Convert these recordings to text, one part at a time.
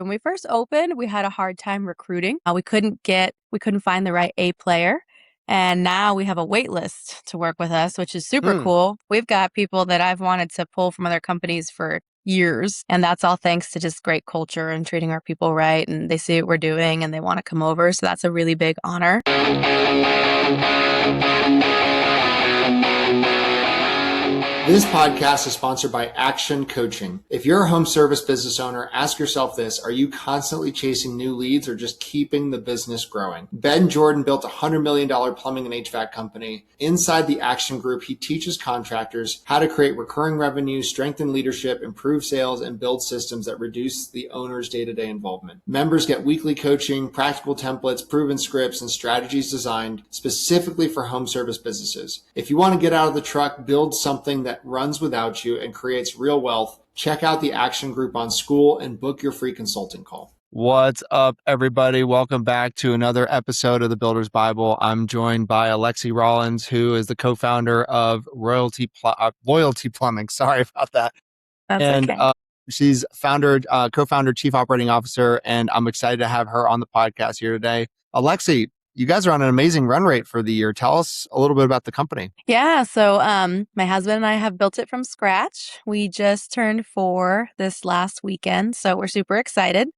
When we first opened, we had a hard time recruiting. We couldn't find the right A player. And now we have a wait list to work with us, which is super cool. We've got people that I've wanted to pull from other companies for years. And that's all thanks to just great culture and treating our people right. And they see what we're doing and they want to come over. So that's a really big honor. This podcast is sponsored by Action Coaching. If you're a home service business owner, ask yourself this: are you constantly chasing new leads or just keeping the business growing? Ben Jordan built a $100 million plumbing and HVAC company. Inside the Action Group, he teaches contractors how to create recurring revenue, strengthen leadership, improve sales, and build systems that reduce the owner's day-to-day involvement. Members get weekly coaching, practical templates, proven scripts, and strategies designed specifically for home service businesses. If you want to get out of the truck, build something that runs without you and creates real wealth, check out the Action Group on School and book your free consulting call. What's up, everybody? Welcome back to another episode of the Builder's Bible. I'm joined by Alexy Rollins, who is the co-founder of Loyalty Plumbing. Sorry about that. That's okay. She's co-founder, chief operating officer, and I'm excited to have her on the podcast here today. Alexy, you guys are on an amazing run rate for the year. Tell us a little bit about the company. Yeah. So my husband and I have built it from scratch. We just turned 4 this last weekend. So we're super excited.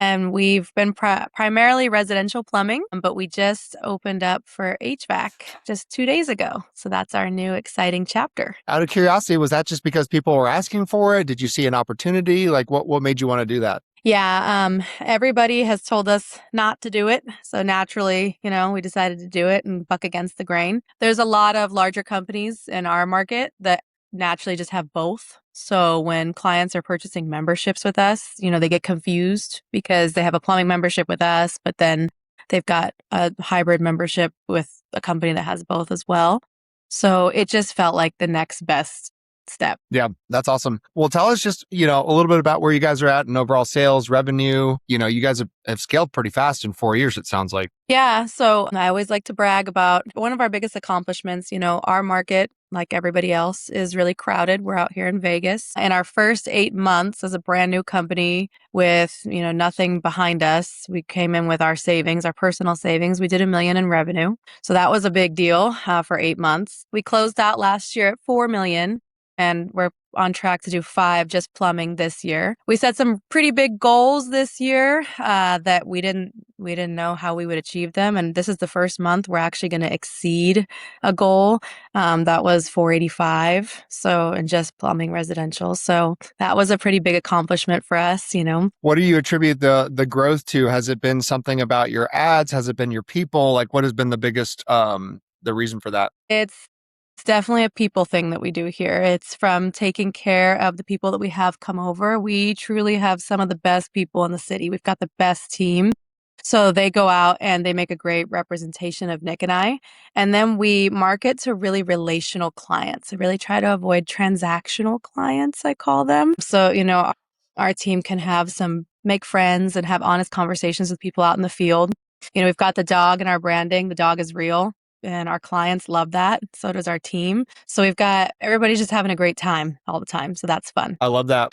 And we've been primarily residential plumbing, but we just opened up for HVAC just 2 days ago. So that's our new exciting chapter. Out of curiosity, was that just because people were asking for it? Did you see an opportunity? Like what made you want to do that? Yeah, everybody has told us not to do it. So naturally, we decided to do it and buck against the grain. There's a lot of larger companies in our market that naturally just have both. So when clients are purchasing memberships with us, they get confused because they have a plumbing membership with us, but then they've got a hybrid membership with a company that has both as well. So it just felt like the next best step. Yeah, that's awesome. Well, tell us just, a little bit about where you guys are at in overall sales, revenue. You guys have scaled pretty fast in 4 years, it sounds like. Yeah. So I always like to brag about one of our biggest accomplishments. Our market, like everybody else, is really crowded. We're out here in Vegas. In our first 8 months as a brand new company with, nothing behind us, we came in with our savings, our personal savings. We did $1 million in revenue. So that was a big deal for 8 months. We closed out last year at $4 million. And we're on track to do 5 just plumbing this year. We set some pretty big goals this year that we didn't know how we would achieve them. And this is the first month we're actually going to exceed a goal that was 485. So, and just plumbing residential. So that was a pretty big accomplishment for us, What do you attribute the growth to? Has it been something about your ads? Has it been your people? Like, what has been the biggest the reason for that? It's definitely a people thing that we do here. It's from taking care of the people that we have come over. We truly have some of the best people in the city. We've got the best team. So they go out and they make a great representation of Nick and I. And then we market to really relational clients. I really try to avoid transactional clients, I call them. So, our team can make friends and have honest conversations with people out in the field. We've got the dog in our branding. The dog is real. And our clients love that. So does our team. So we've got everybody's just having a great time all the time. So that's fun. I love that.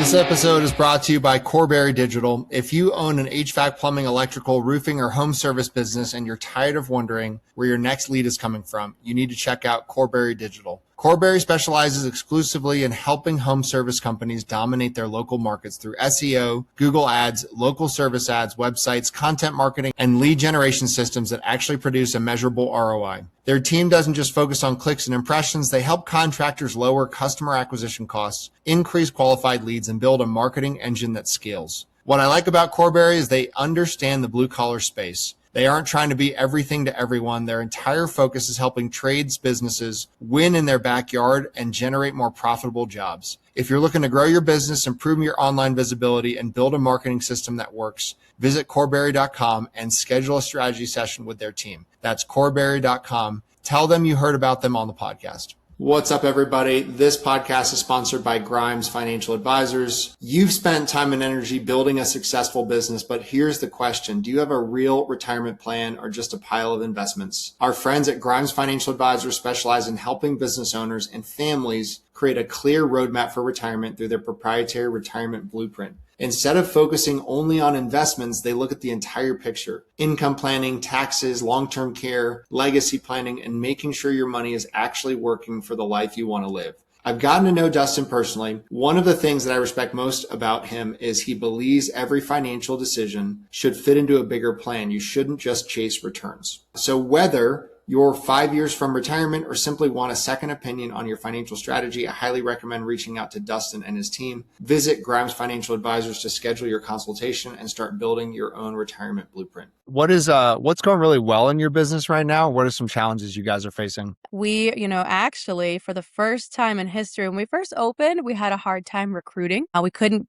This episode is brought to you by Corberry Digital. If you own an HVAC, plumbing, electrical, roofing, or home service business and you're tired of wondering where your next lead is coming from, you need to check out Corberry Digital. Corberry specializes exclusively in helping home service companies dominate their local markets through SEO, Google Ads, local service ads, websites, content marketing, and lead generation systems that actually produce a measurable ROI. Their team doesn't just focus on clicks and impressions. They help contractors lower customer acquisition costs, increase qualified leads, and build a marketing engine that scales. What I like about Corberry is they understand the blue-collar space. They aren't trying to be everything to everyone. Their entire focus is helping trades businesses win in their backyard and generate more profitable jobs. If you're looking to grow your business, improve your online visibility, and build a marketing system that works, visit Corberry.com and schedule a strategy session with their team. That's Corberry.com. Tell them you heard about them on the podcast. What's up, everybody? This podcast is sponsored by Grimes Financial Advisors. You've spent time and energy building a successful business, but here's the question. Do you have a real retirement plan or just a pile of investments? Our friends at Grimes Financial Advisors specialize in helping business owners and families create a clear roadmap for retirement through their proprietary retirement blueprint. Instead of focusing only on investments, they look at the entire picture: income planning, taxes, long-term care, legacy planning, and making sure your money is actually working for the life you want to live. I've gotten to know Dustin personally. One of the things that I respect most about him is he believes every financial decision should fit into a bigger plan. You shouldn't just chase returns. So whether you're 5 years from retirement or simply want a second opinion on your financial strategy, I highly recommend reaching out to Dustin and his team. Visit Grimes Financial Advisors to schedule your consultation and start building your own retirement blueprint. What's going really well in your business right now? What are some challenges you guys are facing? We, actually, for the first time in history, when we first opened, we had a hard time recruiting. We couldn't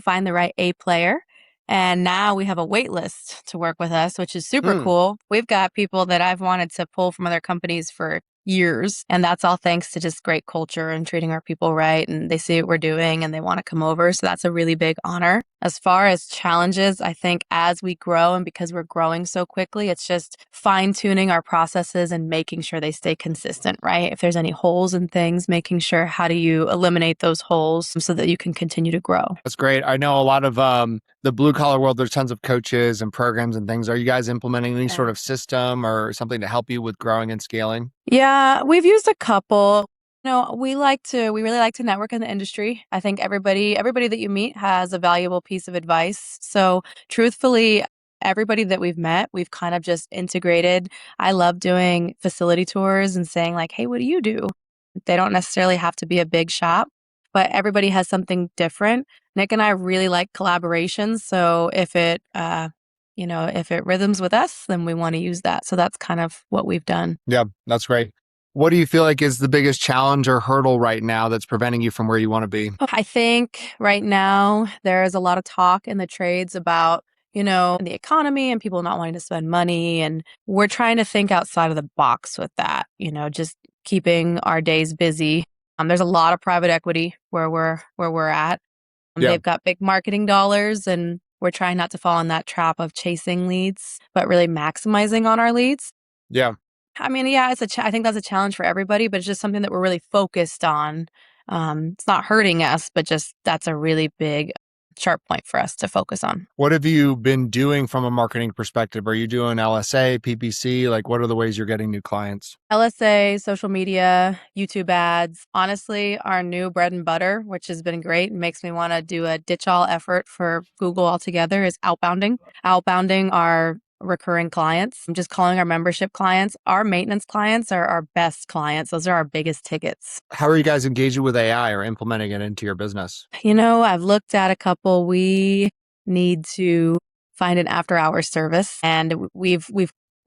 find the right A player. And now we have a wait list to work with us, which is super cool. We've got people that I've wanted to pull from other companies for years. And that's all thanks to just great culture and treating our people right. And they see what we're doing and they want to come over. So that's a really big honor. As far as challenges, I think as we grow and because we're growing so quickly, it's just fine tuning our processes and making sure they stay consistent, right? If there's any holes in things, making sure how do you eliminate those holes so that you can continue to grow. That's great. I know a lot of the blue collar world, there's tons of coaches and programs and things. Are you guys implementing any sort of system or something to help you with growing and scaling? Yeah, we've used a couple. We really like to network in the industry. I think everybody that you meet has a valuable piece of advice. So truthfully, everybody that we've met, we've kind of just integrated. I love doing facility tours and saying like, hey, what do you do? They don't necessarily have to be a big shop, but everybody has something different. Nick and I really like collaborations. So if it rhythms with us, then we want to use that. So that's kind of what we've done. Yeah, that's great. What do you feel like is the biggest challenge or hurdle right now that's preventing you from where you want to be? I think right now there is a lot of talk in the trades about, the economy and people not wanting to spend money. And we're trying to think outside of the box with that, just keeping our days busy. There's a lot of private equity where we're at. They've got big marketing dollars and we're trying not to fall in that trap of chasing leads, but really maximizing on our leads. Yeah. I mean, yeah, I think that's a challenge for everybody, but it's just something that we're really focused on. It's not hurting us, but just that's a really big sharp point for us to focus on. What have you been doing from a marketing perspective? Are you doing LSA, PPC? Like, what are the ways you're getting new clients? LSA, social media, YouTube ads. Honestly, our new bread and butter, which has been great, makes me want to do a ditch all effort for Google altogether, is outbounding. Outbounding our recurring clients. I'm just calling our membership clients. Our maintenance clients are our best clients. Those are our biggest tickets. How are you guys engaging with AI or implementing it into your business? I've looked at a couple. We need to find an after hours service, and we've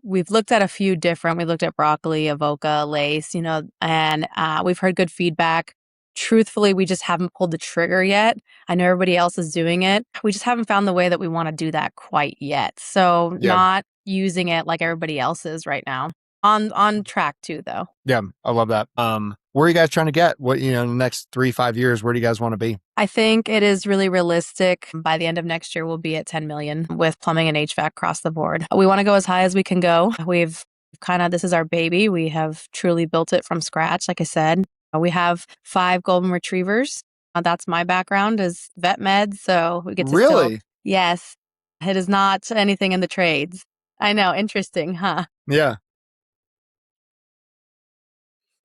looked at a few different. We looked at Broccoli, Avoca, Lace, and we've heard good feedback. Truthfully, we just haven't pulled the trigger yet. I know everybody else is doing it. We just haven't found the way that we want to do that quite yet. So not using it like everybody else is right now. On track too, though. Yeah, I love that. Where are you guys trying to get? What, in the next 3-5 years, where do you guys want to be? I think it is really realistic. By the end of next year, we'll be at 10 million with plumbing and HVAC across the board. We want to go as high as we can go. This is our baby. We have truly built it from scratch. Like I said, we have 5 golden retrievers. That's my background is vet med. So we get to Really? Yes. It is not anything in the trades. I know. Interesting, huh? Yeah.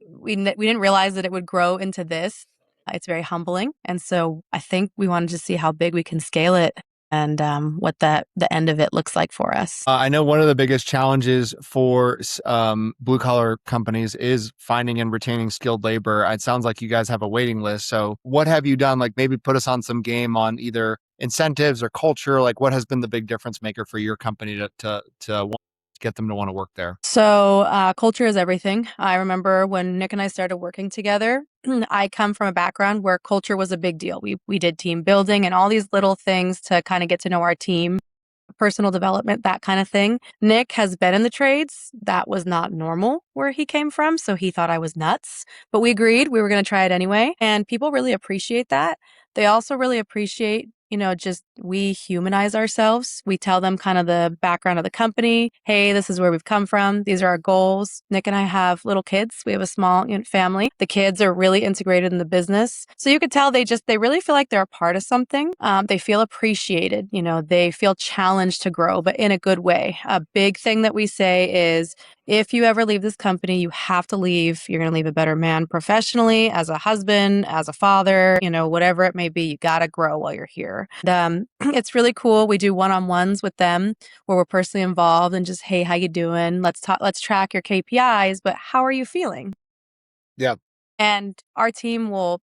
We didn't realize that it would grow into this. It's very humbling. And so I think we wanted to see how big we can scale it and what the end of it looks like for us. I know one of the biggest challenges for blue collar companies is finding and retaining skilled labor. It sounds like you guys have a waiting list. So what have you done? Like maybe put us on some game on either incentives or culture. Like what has been the big difference maker for your company to get them to want to work there? So culture is everything. I remember when Nick and I started working together, I come from a background where culture was a big deal. We did team building and all these little things to kind of get to know our team, personal development, that kind of thing. Nick has been in the trades. That was not normal where he came from. So he thought I was nuts, but we agreed we were going to try it anyway. And people really appreciate that. They also really appreciate just we humanize ourselves. We tell them kind of the background of the company. Hey, this is where we've come from. These are our goals. Nick and I have little kids. We have a small family. The kids are really integrated in the business. So you could tell they really feel like they're a part of something. They feel appreciated. They feel challenged to grow, but in a good way. A big thing that we say is, if you ever leave this company, you have to leave. You're going to leave a better man professionally, as a husband, as a father, whatever it may be. You got to grow while you're here. It's really cool. We do one-on-ones with them where we're personally involved and just, hey, how you doing? Let's talk. Let's track your KPIs, but how are you feeling? Yeah. And our team will,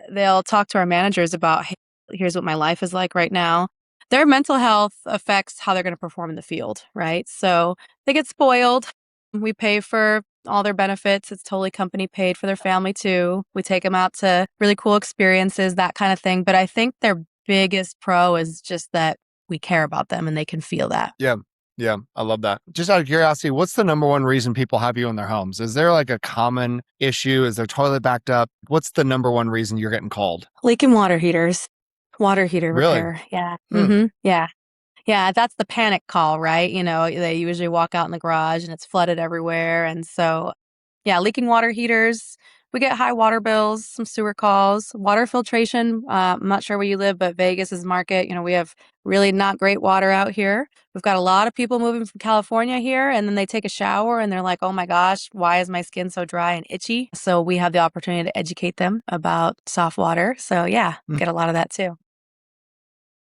they'll talk to our managers about, hey, here's what my life is like right now. Their mental health affects how they're going to perform in the field, right? So they get spoiled. We pay for all their benefits. It's totally company paid for their family too. We take them out to really cool experiences, that kind of thing. But I think their biggest pro is just that we care about them and they can feel that. Yeah. Yeah. I love that. Just out of curiosity, what's the number one reason people have you in their homes? Is there like a common issue? Is their toilet backed up? What's the number one reason you're getting called? Leaking water heaters, water heater Really? repair. Yeah. Yeah. Yeah, that's the panic call, right? They usually walk out in the garage and it's flooded everywhere. And so, yeah, leaking water heaters. We get high water bills, some sewer calls, water filtration. I'm not sure where you live, but Vegas is market. We have really not great water out here. We've got a lot of people moving from California here, and then they take a shower and they're like, oh my gosh, why is my skin so dry and itchy? So we have the opportunity to educate them about soft water. So yeah, get a lot of that too.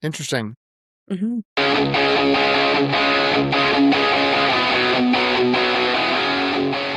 Interesting. Mm-hmm.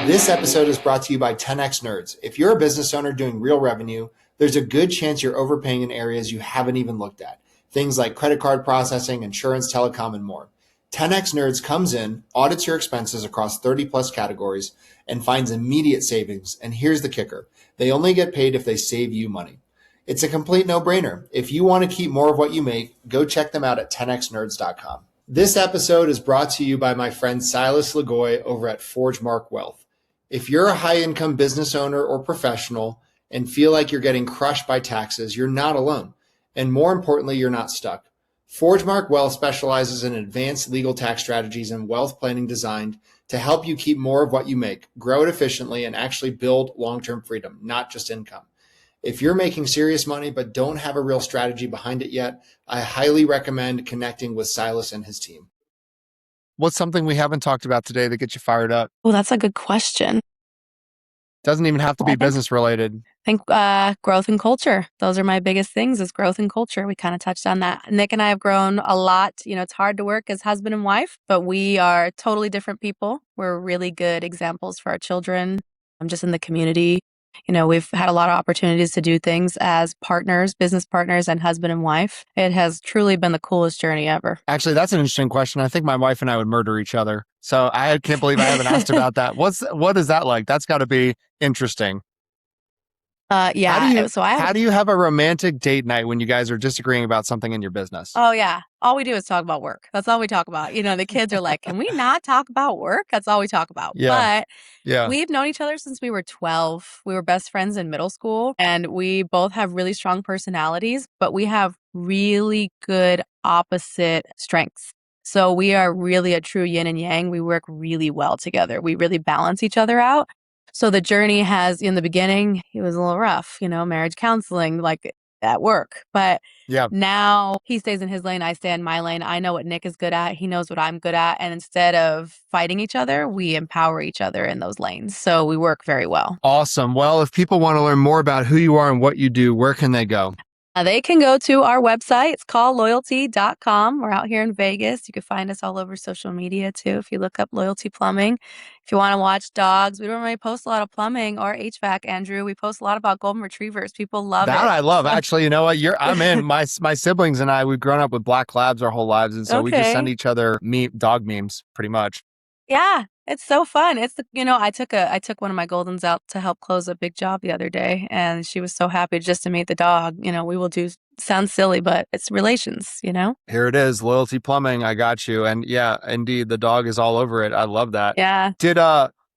This episode is brought to you by 10X Nerds. If you're a business owner doing real revenue, there's a good chance you're overpaying in areas you haven't even looked at. Things like credit card processing, insurance, telecom, and more. 10X Nerds comes in, audits your expenses across 30 plus categories, and finds immediate savings. And here's the kicker. They only get paid if they save you money. It's a complete no-brainer. If you want to keep more of what you make, go check them out at 10xnerds.com. This episode is brought to you by my friend Silas Lagoy over at ForgeMark Wealth. If you're a high-income business owner or professional and feel like you're getting crushed by taxes, you're not alone. And more importantly, you're not stuck. ForgeMark Wealth specializes in advanced legal tax strategies and wealth planning designed to help you keep more of what you make, grow it efficiently, and actually build long-term freedom, not just income. If you're making serious money but don't have a real strategy behind it yet, I highly recommend connecting with Silas and his team. What's something we haven't talked about today that gets you fired up? Well, that's a good question. Doesn't even have to be business related. I think growth and culture. Those are my biggest things, is growth and culture. We kind of touched on that. Nick and I have grown a lot. It's hard to work as husband and wife, but we are totally different people. We're really good examples for our children. I'm just in the community. We've had a lot of opportunities to do things as partners, business partners, and husband and wife. It has truly been the coolest journey ever. Actually, that's an interesting question. I think my wife and I would murder each other. So I can't believe I haven't asked about that. What is that like? That's got to be interesting. Yeah. How do you have a romantic date night when you guys are disagreeing about something in your business? Oh, yeah. All we do is talk about work. That's all we talk about. The kids are like, can we not talk about work? That's all we talk about. Yeah. But we've known each other since we were 12. We were best friends in middle school, and we both have really strong personalities, but we have really good opposite strengths. So we are really a true yin and yang. We work really well together. We really balance each other out. So the journey has, in the beginning, it was a little rough, marriage counseling, like at work. But now he stays in his lane, I stay in my lane. I know what Nick is good at. He knows what I'm good at. And instead of fighting each other, we empower each other in those lanes. So we work very well. Awesome. Well, if people want to learn more about who you are and what you do, where can they go? They can go to our website. It's called loyalty.com. We're out here in Vegas. You can find us all over social media too if you look up Loyalty Plumbing. If you want to watch dogs, we don't really post a lot of plumbing or HVAC, Andrew. We post a lot about golden retrievers. People love it. That I love. Actually, you know what? I'm in. My siblings and I, we've grown up with black labs our whole lives. And so we just send each other dog memes pretty much. Yeah, it's so fun. I took one of my Goldens out to help close a big job the other day, and she was so happy just to meet the dog. We will sounds silly, but it's relations, Here it is, Loyalty Plumbing. I got you. And yeah, indeed, the dog is all over it. I love that. Yeah.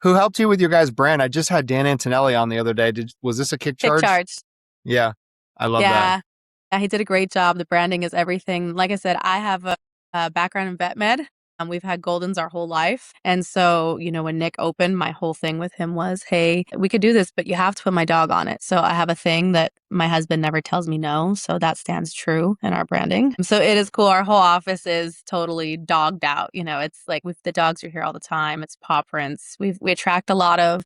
Who helped you with your guys' brand? I just had Dan Antonelli on the other day. Was this a kick charge? Kick charge. Yeah. I love that. Yeah, he did a great job. The branding is everything. Like I said, I have a background in vet med. We've had Goldens our whole life. And so, when Nick opened, my whole thing with him was, hey, we could do this, but you have to put my dog on it. So I have a thing that my husband never tells me no. So that stands true in our branding. So it is cool. Our whole office is totally dogged out. It's like the dogs are here all the time. It's paw prints. We attract a lot of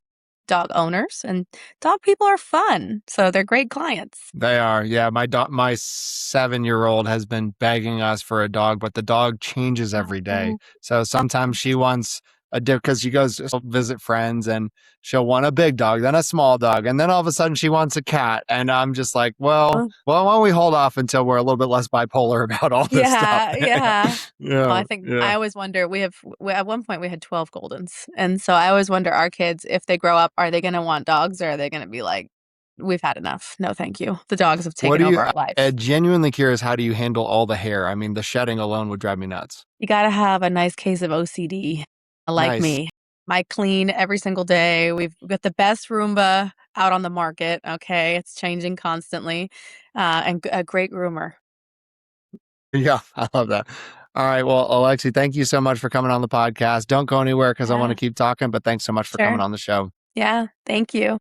dog owners, and dog people are fun. So they're great clients. They are. Yeah. My 7-year-old has been begging us for a dog, but the dog changes every day. So sometimes she wants because she goes to visit friends and she'll want a big dog, then a small dog. And then all of a sudden she wants a cat. And I'm just like, well, why don't we hold off until we're a little bit less bipolar about all this stuff? Yeah. Yeah. I think I always wonder, at one point we had 12 Goldens. And so I always wonder, our kids, if they grow up, are they going to want dogs, or are they going to be like, we've had enough? No, thank you. The dogs have taken over our life. Genuinely curious, how do you handle all the hair? I mean, the shedding alone would drive me nuts. You got to have a nice case of OCD, like me. I clean every single day. We've got the best Roomba out on the market. Okay. It's changing constantly. And a great groomer. Yeah, I love that. All right. Well, Alexy, thank you so much for coming on the podcast. Don't go anywhere because I want to keep talking, but thanks so much for coming on the show. Yeah. Thank you.